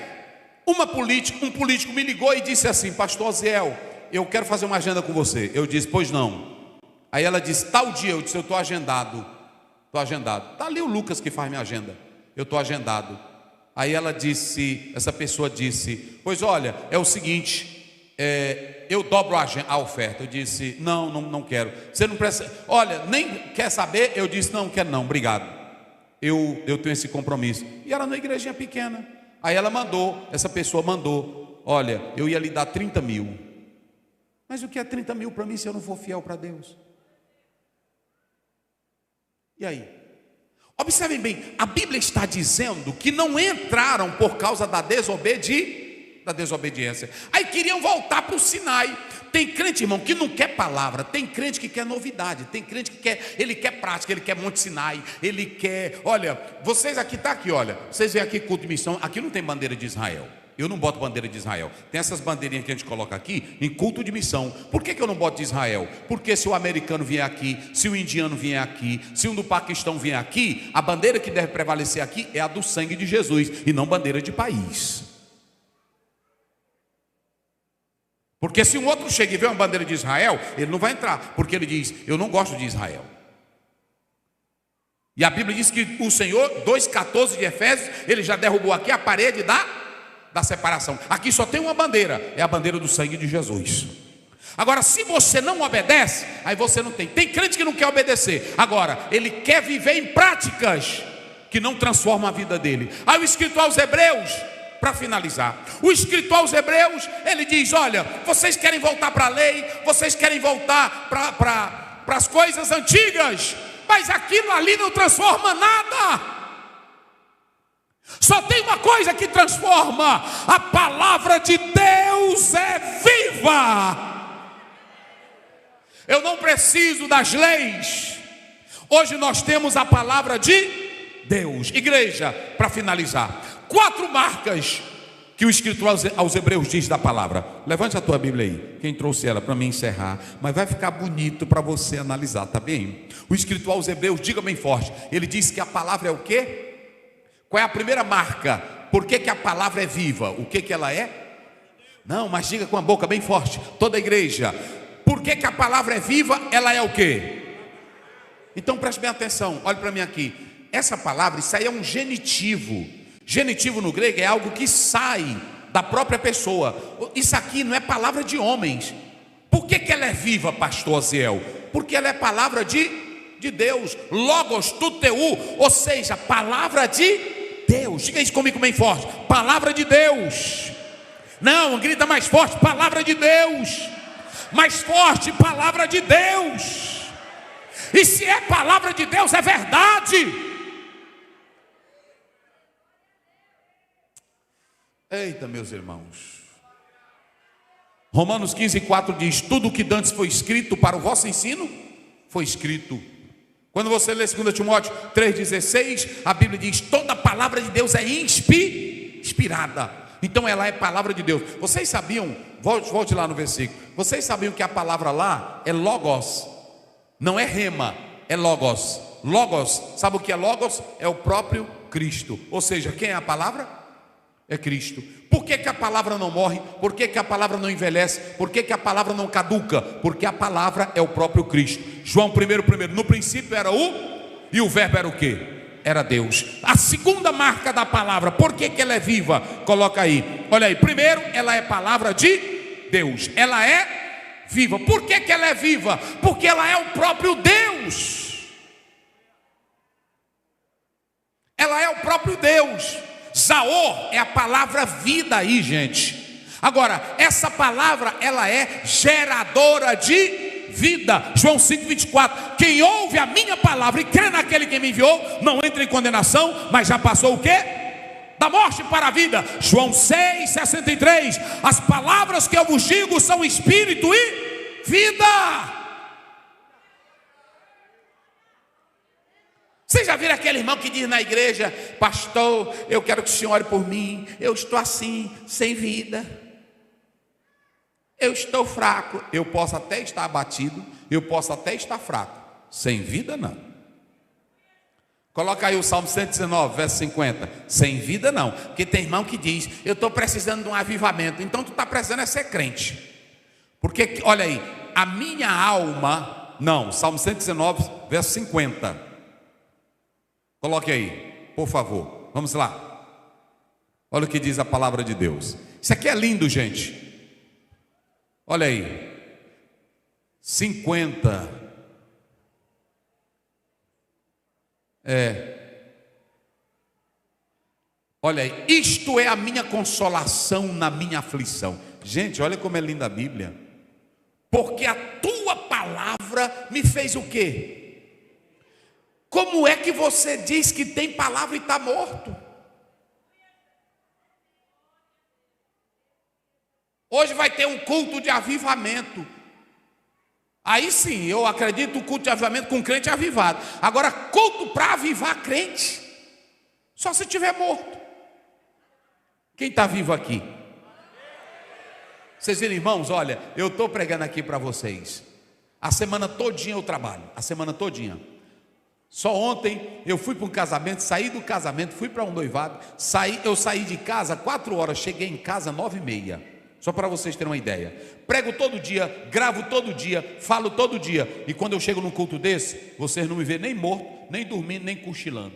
um político me ligou e disse assim: pastor Oziel, eu quero fazer uma agenda com você. Eu disse: pois não. Aí ela disse: tal dia. Eu disse: eu estou agendado. Estou agendado. Está ali o Lucas que faz minha agenda. Eu estou agendado. Aí ela disse, essa pessoa disse: pois olha, é o seguinte, eu dobro a oferta. Eu disse: não quero. Você não precisa, olha, nem quer saber? Eu disse: não quero não, obrigado. Eu tenho esse compromisso. E era numa igrejinha pequena. Aí ela mandou, essa pessoa mandou: olha, eu ia lhe dar 30 mil. Mas o que é 30 mil para mim se eu não for fiel para Deus? E aí? Observem bem, a Bíblia está dizendo que não entraram por causa da desobediência. Aí queriam voltar para o Sinai. Tem crente, irmão, que não quer palavra. Tem crente que quer novidade. Tem crente que quer prática. Ele quer Monte Sinai. Ele quer, olha, vocês aqui, está aqui, olha. Vocês vêm aqui, culto de missão. Aqui não tem bandeira de Israel. Eu não boto bandeira de Israel. Tem essas bandeirinhas que a gente coloca aqui em culto de missão. Por que eu não boto de Israel? Porque se o americano vier aqui, se o indiano vier aqui, se um do Paquistão vier aqui, a bandeira que deve prevalecer aqui é a do sangue de Jesus e não bandeira de país. Porque se um outro chega e vê uma bandeira de Israel, ele não vai entrar, porque ele diz: eu não gosto de Israel. E a Bíblia diz que o Senhor, 2,14 de Efésios, ele já derrubou aqui a parede da separação. Aqui só tem uma bandeira, é a bandeira do sangue de Jesus. Agora, se você não obedece, aí você não tem. Tem crente que não quer obedecer. Agora, ele quer viver em práticas que não transformam a vida dele. Aí o escritor aos Hebreus, para finalizar, o escritor aos Hebreus, ele diz: olha, vocês querem voltar para a lei, vocês querem voltar para as coisas antigas, mas aquilo ali não transforma nada. Só tem uma coisa que transforma: a palavra de Deus é viva. Eu não preciso das leis. Hoje nós temos a palavra de Deus. Igreja, para finalizar, 4 marcas que o escritor aos Hebreus diz da palavra. Levante a tua Bíblia aí, quem trouxe ela, para mim encerrar. Mas vai ficar bonito para você analisar, tá bem? O escritor aos Hebreus, diga bem forte, ele diz que a palavra é o quê? Qual é a primeira marca? Por que a palavra é viva? O que ela é? Não, mas diga com a boca bem forte, toda a igreja. Por que a palavra é viva? Ela é o quê? Então preste bem atenção, olhe para mim aqui. Essa palavra, isso aí é um genitivo. Genitivo no grego é algo que sai da própria pessoa. Isso aqui não é palavra de homens. Por que ela é viva, pastor Oziel? Porque ela é palavra de Deus. Logos tuteu, ou seja, palavra de Deus. Diga isso comigo bem forte: palavra de Deus. Não, grita mais forte: palavra de Deus. Mais forte: palavra de Deus. E se é palavra de Deus, é verdade. Eita, meus irmãos, Romanos 15:4 diz: tudo o que dantes foi escrito para o vosso ensino, foi escrito. Quando você lê 2 Timóteo 3,16, a Bíblia diz: toda a palavra de Deus é inspirada. Então ela é palavra de Deus. Vocês sabiam, volte lá no versículo, vocês sabiam que a palavra lá é logos, não é rema, é logos. Logos, sabe o que é logos? É o próprio Cristo. Ou seja, quem é a palavra? É Cristo. Por que a palavra não morre? Por que a palavra não envelhece? Por que a palavra não caduca? Porque a palavra é o próprio Cristo. João 1:1, no princípio era e o verbo era o quê? Era Deus. A segunda marca da palavra, por que ela é viva? Coloca aí, olha aí. Primeiro, ela é palavra de Deus. Ela é viva. Por que ela é viva? Porque ela é o próprio Deus. Ela é o próprio Deus. Zaor é a palavra vida aí, gente. Agora, essa palavra, ela é geradora de vida. João 5,24. Quem ouve a minha palavra e crê naquele que me enviou, não entra em condenação, mas já passou o quê? Da morte para a vida. João 6,63. As palavras que eu vos digo são espírito e vida. Vocês já viram aquele irmão que diz na igreja: pastor, eu quero que o senhor ore por mim, eu estou assim, sem vida, eu estou fraco. Eu posso até estar abatido, eu posso até estar fraco, sem vida não. Coloca aí o Salmo 119, verso 50. Sem vida não. Porque tem irmão que diz: eu estou precisando de um avivamento. Então tu está precisando é ser crente. Porque, olha aí, a minha alma... Não, Salmo 119, verso 50. Coloque aí, por favor. Vamos lá. Olha o que diz a palavra de Deus. Isso aqui é lindo, gente. Olha aí. 50. Olha aí. Isto é a minha consolação na minha aflição. Gente, olha como é linda a Bíblia. Porque a tua palavra me fez o quê? Como é que você diz que tem palavra e está morto? Hoje vai ter um culto de avivamento. Aí sim, eu acredito no culto de avivamento com crente avivado. Agora, culto para avivar crente, só se tiver morto. Quem está vivo aqui? Vocês viram, irmãos? Olha, eu estou pregando aqui para vocês. A semana todinha eu trabalho, a semana todinha. Só ontem eu fui para um casamento, saí do casamento, fui para um noivado, eu saí de casa 4 horas, cheguei em casa 9h30. Só para vocês terem uma ideia. Prego todo dia, gravo todo dia, falo todo dia. E quando eu chego num culto desse, vocês não me vêem nem morto, nem dormindo, nem cochilando.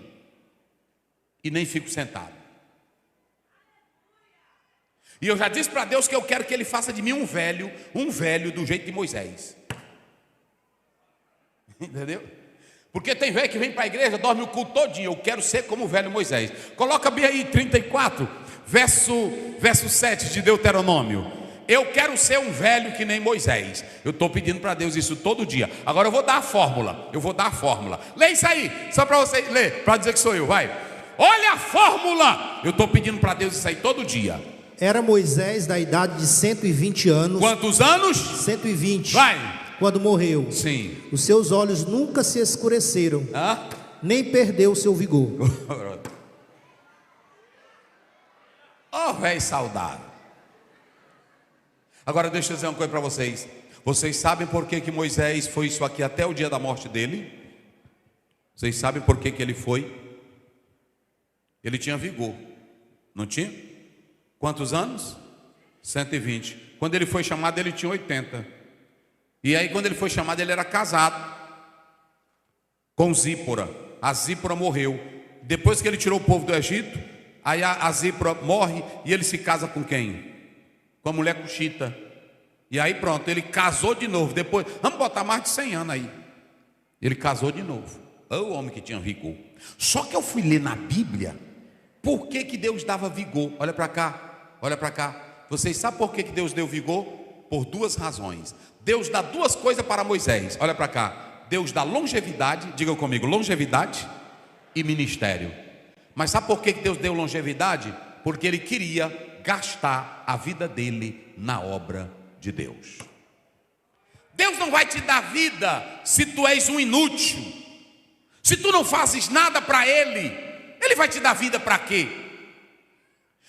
E nem fico sentado. E eu já disse para Deus que eu quero que Ele faça de mim um velho do jeito de Moisés. Entendeu? Porque tem velho que vem para a igreja, dorme o culto todinho. Eu quero ser como o velho Moisés. Coloca bem aí 34, verso 7 de Deuteronômio. Eu quero ser um velho que nem Moisés. Eu estou pedindo para Deus isso todo dia. Agora eu vou dar a fórmula. Lê isso aí, só para você ler, para dizer que sou eu, vai. Olha a fórmula. Eu estou pedindo para Deus isso aí todo dia. Era Moisés da idade de 120 anos. Quantos anos? 120. Vai. Quando morreu. Sim. Os seus olhos nunca se escureceram. Nem perdeu o seu vigor. Oh, velho saudável. Agora deixa eu dizer uma coisa para vocês. Vocês sabem por que Moisés foi isso aqui até o dia da morte dele? Vocês sabem por que ele foi? Ele tinha vigor. Não tinha? Quantos anos? 120. Quando ele foi chamado, ele tinha 80. E aí quando ele foi chamado, ele era casado com Zípora. A Zípora morreu. Depois que ele tirou o povo do Egito, aí a Zípora morre e ele se casa com quem? Com a mulher cuxita. E aí pronto, ele casou de novo. Depois, vamos botar mais de 100 anos aí. Ele casou de novo. O homem que tinha vigor. Só que eu fui ler na Bíblia por que Deus dava vigor. Olha para cá, olha para cá. Vocês sabem por que Deus deu vigor? Por 2 razões. Deus dá 2 coisas para Moisés. Olha para cá. Deus dá longevidade, digam comigo, longevidade e ministério. Mas sabe por que Deus deu longevidade? Porque Ele queria gastar a vida dele na obra de Deus. Deus não vai te dar vida se tu és um inútil. Se tu não fazes nada para Ele, Ele vai te dar vida para quê?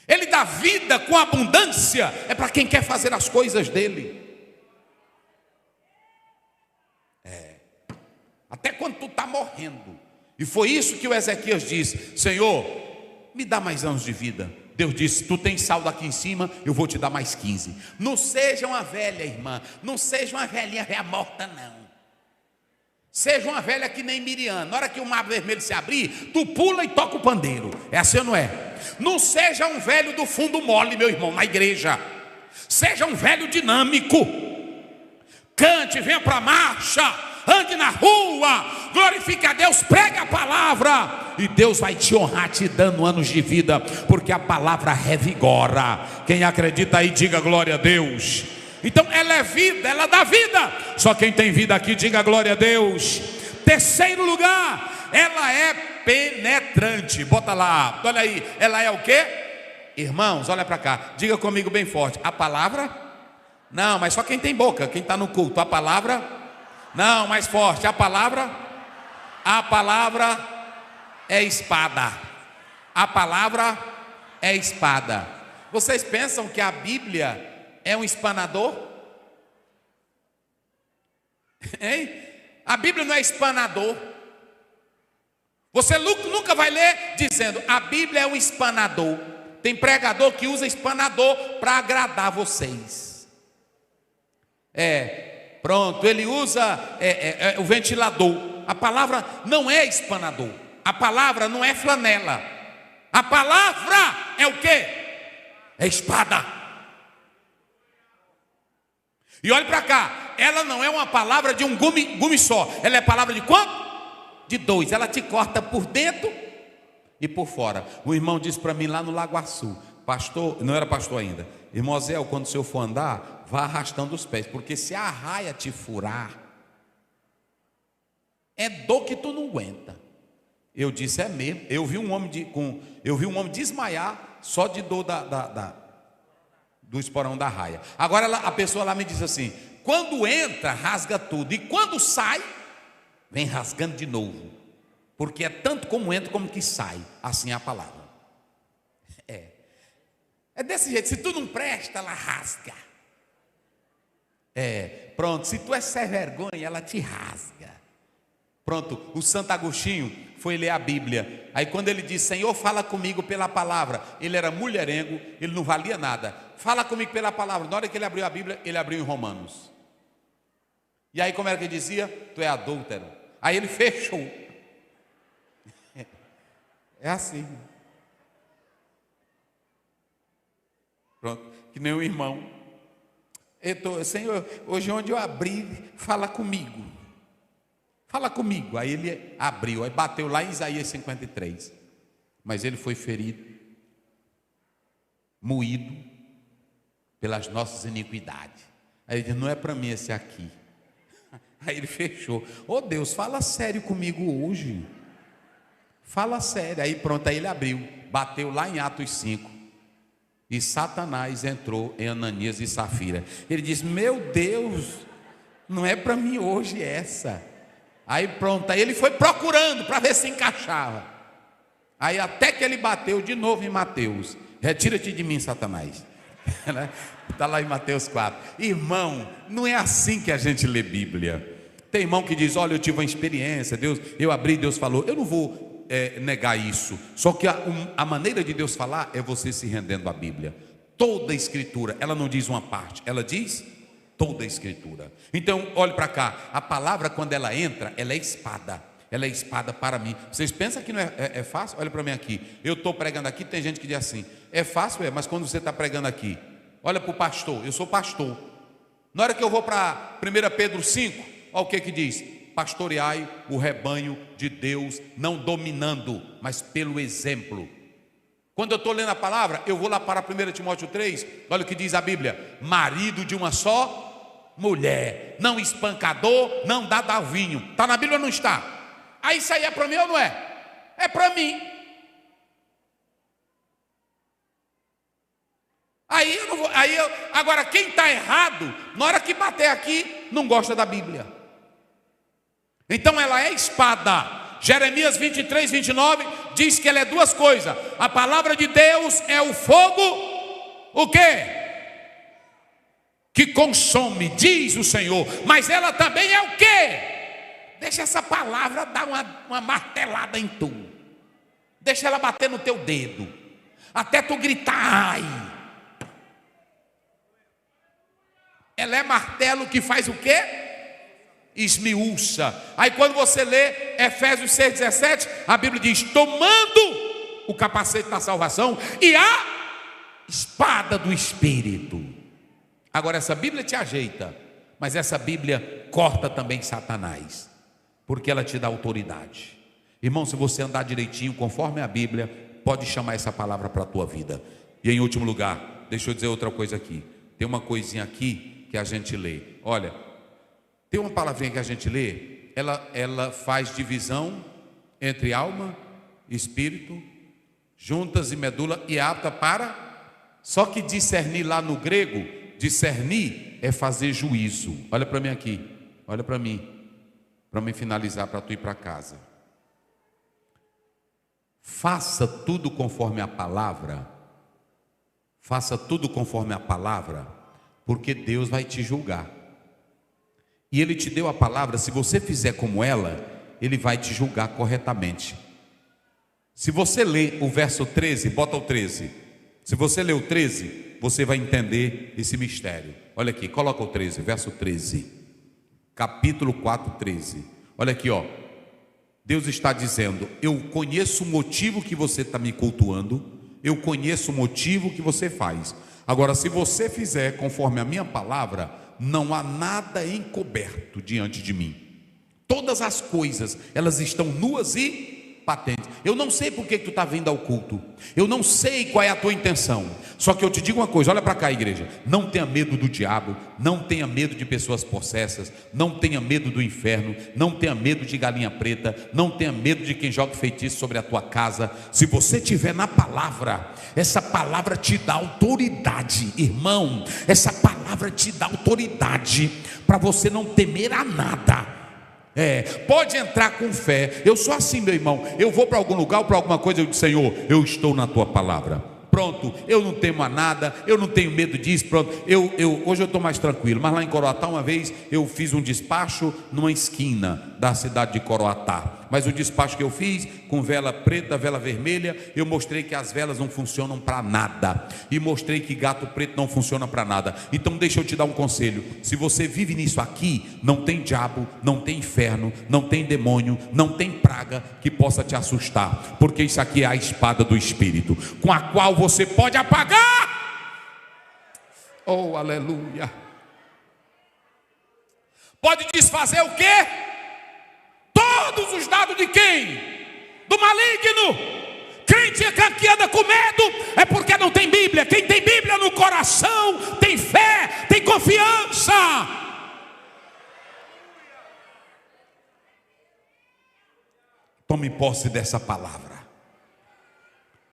Ele dá vida com abundância, é para quem quer fazer as coisas dele. Até quando tu está morrendo. E foi isso que o Ezequias disse: Senhor, me dá mais anos de vida. Deus disse: tu tens saldo aqui em cima, eu vou te dar mais 15. Não seja uma velha, irmã. Não seja uma velhinha velha morta, não. Seja uma velha que nem Miriam. Na hora que o mar vermelho se abrir, tu pula e toca o pandeiro. É assim ou não é? Não seja um velho do fundo mole, meu irmão, na igreja. Seja um velho dinâmico. Cante, venha para a marcha, ande na rua, glorifique a Deus, pregue a palavra, e Deus vai te honrar te dando anos de vida, porque a palavra revigora. Quem acredita aí, diga glória a Deus. Então ela é vida, ela dá vida. Só quem tem vida aqui, diga glória a Deus. Terceiro lugar, ela é penetrante. Bota lá, olha aí, ela é o quê? Irmãos, olha para cá, diga comigo bem forte. A palavra? Não, mas só quem tem boca, quem está no culto. A palavra? Não, mais forte. A palavra? A palavra é espada. A palavra é espada. Vocês pensam que a Bíblia é um espanador? Hein? A Bíblia não é espanador. Você nunca vai ler dizendo a Bíblia é um espanador. Tem pregador que usa espanador para agradar vocês. Pronto, ele usa o ventilador. A palavra não é espanador. A palavra não é flanela. A palavra é o quê? É espada. E olhe para cá, ela não é uma palavra de um gume só. Ela é palavra de quanto? De dois. Ela te corta por dentro e por fora. O irmão disse para mim lá no Lagoaçu, pastor, não era pastor ainda, irmão Zé, quando o senhor for andar, vá arrastando os pés, porque se a raia te furar, é dor que tu não aguenta. Eu disse, é mesmo. Eu vi um homem desmaiar só de dor do esporão da raia. Agora a pessoa lá me diz assim, quando entra, rasga tudo, e quando sai, vem rasgando de novo, porque é tanto como entra como que sai. Assim é a palavra. É desse jeito. Se tu não presta, ela rasga. Pronto, se tu é sem vergonha, ela te rasga. Pronto, o Santo Agostinho foi ler a Bíblia. Aí quando ele disse, Senhor, fala comigo pela palavra, ele era mulherengo, ele não valia nada. Fala comigo pela palavra. Na hora que ele abriu a Bíblia, ele abriu em Romanos. E aí como era que ele dizia? Tu é adúltero. Aí ele fechou. É assim. Pronto, que nem o irmão. Senhor, hoje onde eu abri, fala comigo. Fala comigo. Aí ele abriu, aí bateu lá em Isaías 53. Mas ele foi ferido, moído pelas nossas iniquidades. Aí ele disse, não é para mim esse aqui. Aí ele fechou. Deus, fala sério comigo hoje. Fala sério. Aí pronto, aí ele abriu, bateu lá em Atos 5. E Satanás entrou em Ananias e Safira. Ele disse, meu Deus, não é para mim hoje essa. Aí pronto, aí ele foi procurando para ver se encaixava. Aí até que ele bateu de novo em Mateus. Retira-te de mim, Satanás. Está lá em Mateus 4. Irmão, não é assim que a gente lê Bíblia. Tem irmão que diz, olha, eu tive uma experiência, Deus, eu abri, Deus falou. Eu não vou negar isso. Só que a maneira de Deus falar é você se rendendo à Bíblia. Toda a Escritura, ela não diz uma parte, ela diz toda a Escritura. Então, olhe para cá, a palavra quando ela entra, ela é espada. Ela é espada para mim. Vocês pensam que não é fácil? Olha para mim aqui. Eu estou pregando aqui, tem gente que diz assim, é fácil, mas quando você está pregando aqui, olha para o pastor, eu sou pastor. Na hora que eu vou para 1 Pedro 5, olha o que diz: pastoreai o rebanho de Deus, não dominando, mas pelo exemplo. Quando eu estou lendo a palavra, eu vou lá para 1 Timóteo 3, olha o que diz a Bíblia: marido de uma só mulher, não espancador, não dado ao vinho. Está na Bíblia ou não está? Aí isso aí é para mim ou não é? É para mim. Agora quem está errado, na hora que bater aqui, não gosta da Bíblia. Então ela é espada. Jeremias 23, 29 diz que ela é duas coisas. A palavra de Deus é o fogo, o quê? Que consome, diz o Senhor. Mas ela também é o quê? Deixa essa palavra dar uma martelada em tu. Deixa ela bater no teu dedo, até tu gritar, ai. Ela é martelo que faz o quê? Esmiuça. Aí quando você lê Efésios 6,17, a Bíblia diz: tomando o capacete da salvação e a espada do Espírito. Agora essa Bíblia te ajeita, mas essa Bíblia corta também Satanás, porque ela te dá autoridade. Irmão, se você andar direitinho conforme a Bíblia, pode chamar essa palavra para a tua vida. E em último lugar, deixa eu dizer outra coisa aqui. Tem uma coisinha aqui que a gente lê. Olha, tem uma palavrinha que a gente lê, ela faz divisão entre alma e espírito, juntas e medula, e é apta para... Só que discernir lá no grego, discernir é fazer juízo. Olha para mim aqui, olha para mim finalizar, para tu ir para casa. Faça tudo conforme a palavra. Faça tudo conforme a palavra, porque Deus vai te julgar. E Ele te deu a palavra, se você fizer como ela, Ele vai te julgar corretamente. Se você ler o verso 13, bota o 13. Se você ler o 13, você vai entender esse mistério. Olha aqui, coloca o 13, verso 13. Capítulo 4, 13. Olha aqui, ó. Deus está dizendo: eu conheço o motivo que você está me cultuando, eu conheço o motivo que você faz. Agora, se você fizer conforme a minha palavra, não há nada encoberto diante de mim. Todas as coisas, elas estão nuas e patentes. Eu não sei por que tu está vindo ao culto, eu não sei qual é a tua intenção, só que eu te digo uma coisa, olha para cá, igreja, não tenha medo do diabo, não tenha medo de pessoas possessas, não tenha medo do inferno, não tenha medo de galinha preta, não tenha medo de quem joga feitiço sobre a tua casa. Se você estiver na palavra, essa palavra te dá autoridade, irmão, essa palavra te dá autoridade para você não temer a nada. Pode entrar com fé. Eu sou assim, meu irmão. Eu vou para algum lugar ou para alguma coisa, eu digo: Senhor, eu estou na tua palavra. Pronto, eu não temo a nada, eu não tenho medo disso. Pronto, hoje eu estou mais tranquilo. Mas lá em Coroatá, uma vez eu fiz um despacho numa esquina da cidade de Coroatá. Mas o despacho que eu fiz, com vela preta, vela vermelha, eu mostrei que as velas não funcionam para nada, e mostrei que gato preto não funciona para nada. Então deixa eu te dar um conselho: se você vive nisso aqui, não tem diabo, não tem inferno, não tem demônio, não tem praga que possa te assustar, porque isso aqui é a espada do Espírito, com a qual você pode apagar. Oh, aleluia. Pode desfazer o quê? Todos os dados de quem? Do maligno. Crente que anda com medo é porque não tem Bíblia. Quem tem Bíblia no coração tem fé, tem confiança. Tome posse dessa palavra.